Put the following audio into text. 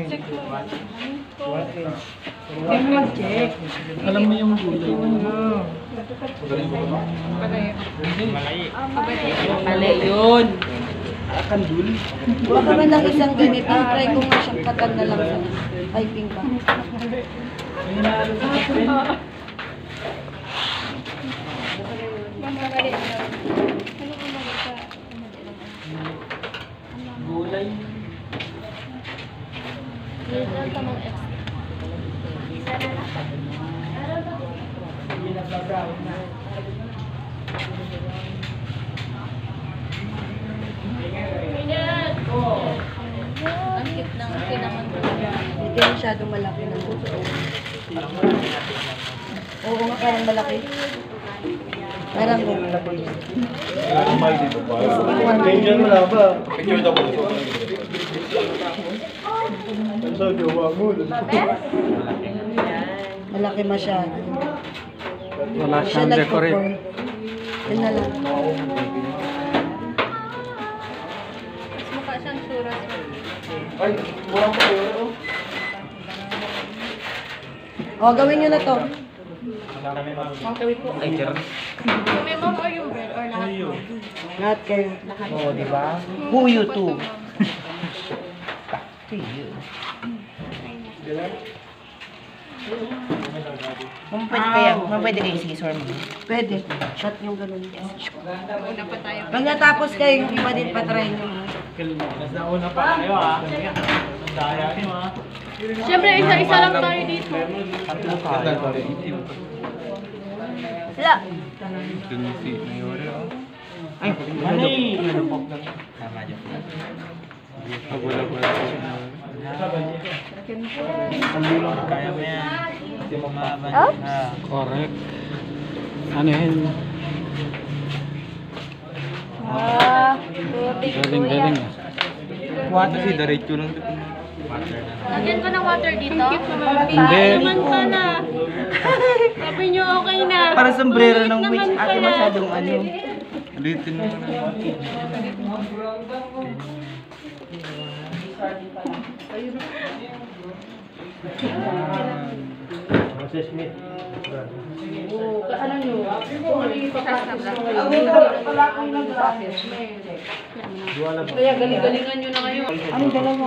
Check mo. Hindi mo mag-check. Alam mo yung gulay. Mali yun. Kandul. Huwag ka man ng isang ganito. Try ko nga siyang patan na lang sa piping pa. Gulay. Ang cute ng kinaman ko. Hindi masyadong malaki na mo. Oo nga, parang malaki. Parang Ganyan mo na ba? Picture daw ko. Ano sa gawa mo? malaki masyado. Wala Siya siyang decorate. nagpo-form. Yun na lang. Mas mukha siyang suras. Ay, mura pa yun. O, gawin nyo na to. Remember or yung bread or lahat mo? Lahat kayo. Oo, di ba? Who you to? To you. Pwede kayo scissor mo. Pwede. Shot yung ganun. Una pa tayo. Pag natapos kayo, yung iba din patry nyo. Nauna pa kayo ha. Ang daya niyo ha. Siyempre, isa-isa lang tayo dito. Wala. Ay, manay! Kaya mo yan. Correct. Ano yun? Galing-galing ah. Water si diretso lang. Lagyan ko ng water dito. Hindi. Naman pala. Sabi niyo okay na. Para sombrero ng Maliit witch. naman Ate pala. masyadong ano. Ulitin mo. Moses Smith. Ano nyo? Kaya galing-galingan nyo na kayo. Anong dalawa?